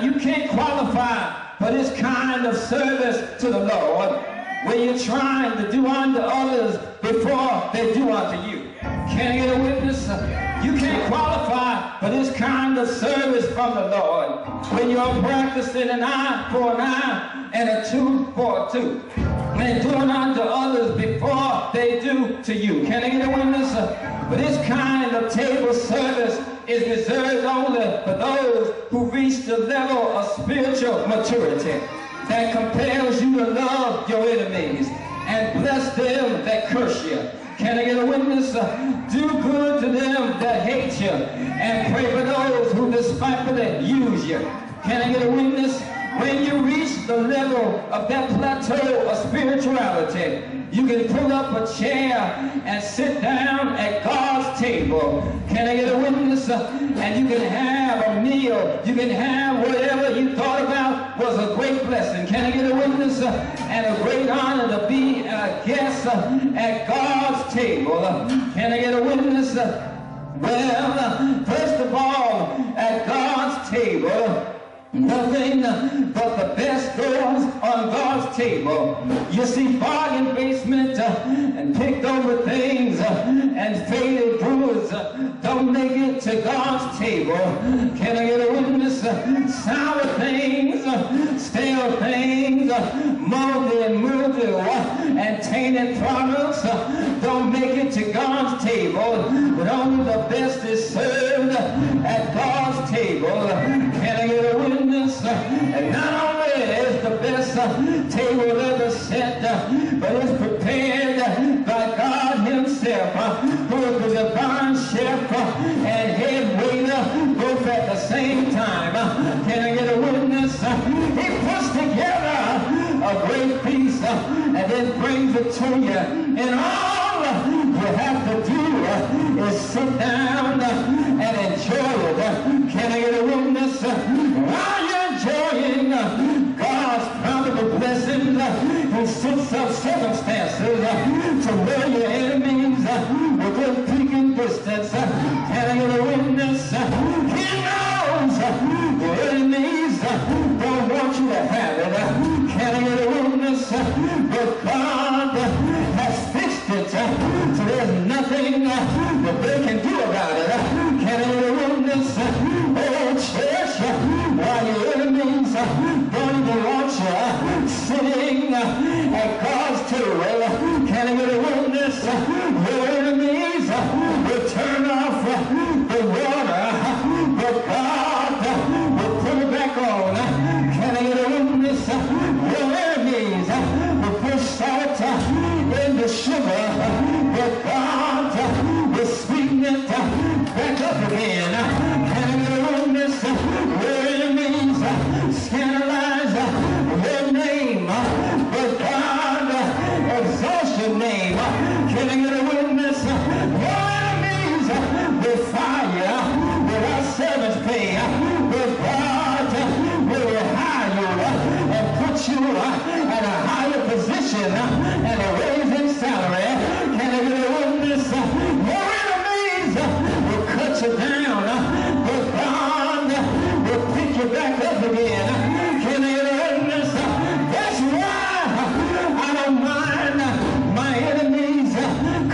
you can't qualify for this kind of service to the Lord where you're trying to do unto others before they do unto you. Can I get a witness? You can't qualify for this kind of service from the Lord when you're practicing an eye for an eye and a tooth for a tooth, and doing unto others before they do to you. Can I get a witness? But this kind of table service is reserved only for those who reach the level of spiritual maturity that compels you to love your enemies and bless them that curse you. Can I get a witness? Do good to them that hate you and pray for those who despitefully use you. Can I get a witness? When you reach the level of that plateau of spirituality, you can pull up a chair and sit down at God's table. Can I get a witness? And you can have a meal. You can have whatever you thought about was a great blessing. Can I get a witness? And a great honor to be a guest at God's table. Can I get a witness? Well, first of all, at God's table, nothing but the best goes on God's table. You see, bargain basement and picked over things and faded goods don't make it to God's table. Can I get a witness? Sour things, stale things, moldy and mildew and tainted products don't make it to God's table, but only the best is served at God's table. Can I get a witness? And not only is the best table ever set, but it's prepared by God himself, who is the divine chef and head waiter both at the same time. Can I get a witness? He puts together a great feast and then brings it to you. And all you have to do is sit down and enjoy it. Can I get a witness? While you're enjoying God's bountiful blessings in such circumstances to where your enemies within peaking distance. Can I get a witness? He knows your enemies don't want you to have it. Can I get a witness? But God has fixed it, so there's nothing that they can do about it. Can I get a witness? Oh, church, while your enemies don't even want you sitting at God's table, can I get a witness? Your enemies will turn off the water, but God will put it back on. Can I get a witness? Your enemies will put salt in the sugar, but God will sweeten it back up again. Can I get a witness? Your enemies scandalize your name, but God exalts your name. Can I get a witness? Your enemies will fire without service pay, but God will hire you and put you in a higher position and a raise in salary. Can I get a witness? Your enemies will cut you down, but God will pick you back up again. Can I get a witness? That's why I don't mind my enemies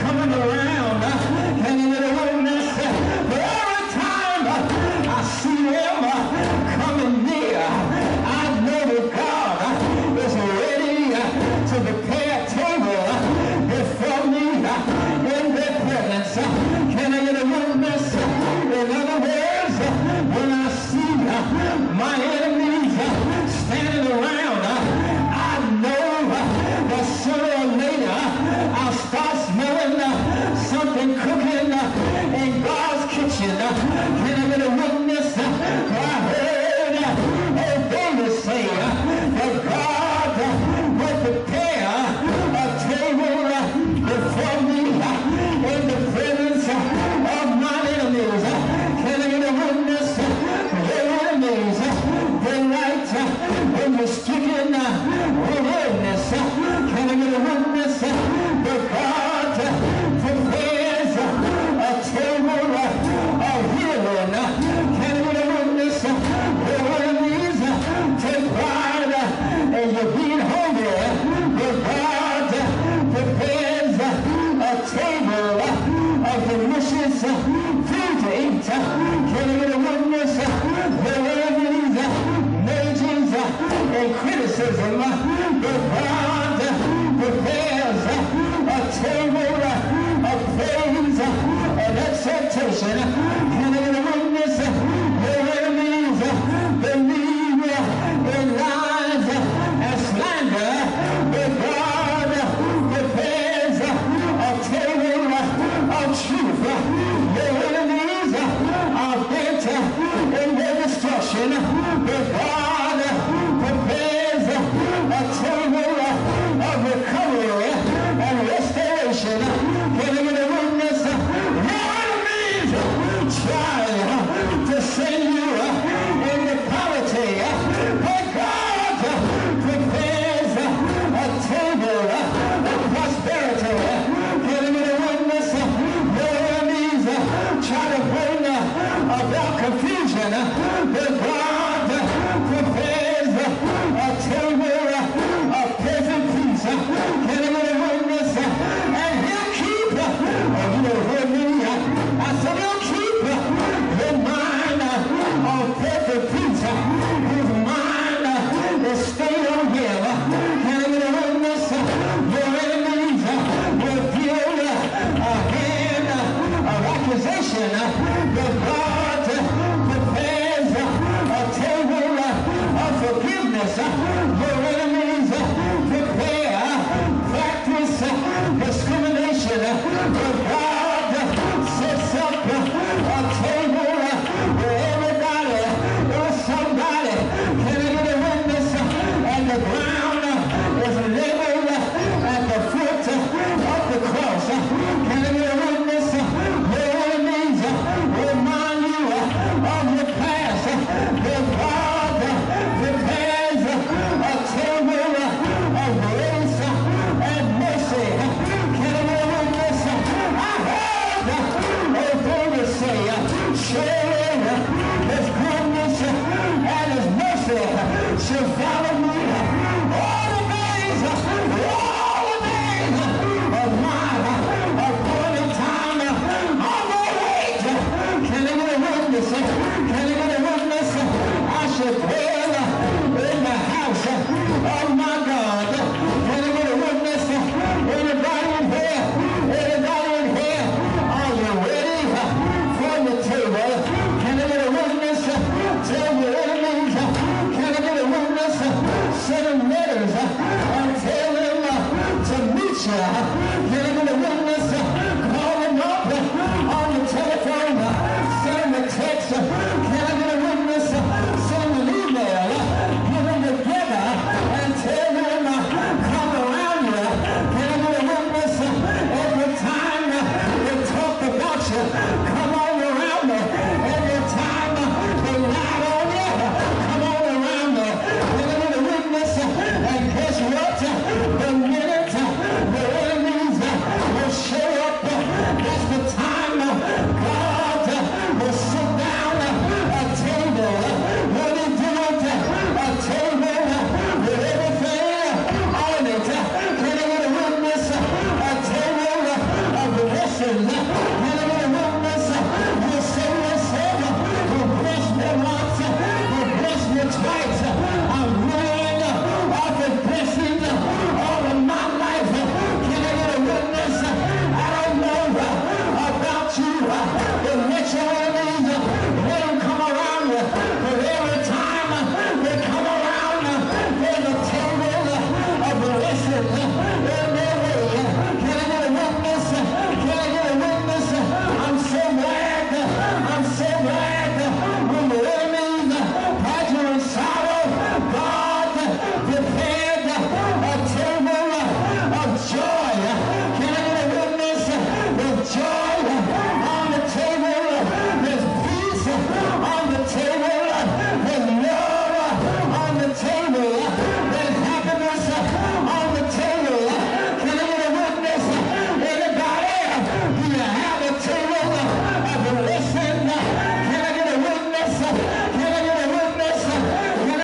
coming around. Can I get a witness? But every time I see them coming near, I know that God is ready to prepare a table before me in their presence. Can I get a witness? In other words, when I see my enemies standing around, I know that sooner or later I'll start smelling something cooking in God's kitchen. Can I get a witness? I heard David say that God will prepare a table before me in the presence of my enemies. Can I get a witness? Your enemies, they like when you strip God prepares a table of recovery and restoration. Can I get a witness? Your enemies try to send you into poverty, but God prepares a table of prosperity. Can I get a witness? Your enemies try to bring about confusion, but God prepares a table of pleasant peace. Can I get a witness? And he'll keep, you heard me, I said he'll keep your mind on perfect peace. His mind is stayed on him. Can I get a witness? Your enemies will build a hand of accusation, but God prepares a table of forgiveness. Your enemies practice discrimination, but God sets up a table where everybody is somebody. Can I get a witness? And the ground is leveled at the foot of the cross. Can I get a witness? Your enemies remind you of your past, but God prepares a table of grace and mercy. Can I get a witness? I heard David say, surely his goodness and his mercy shall follow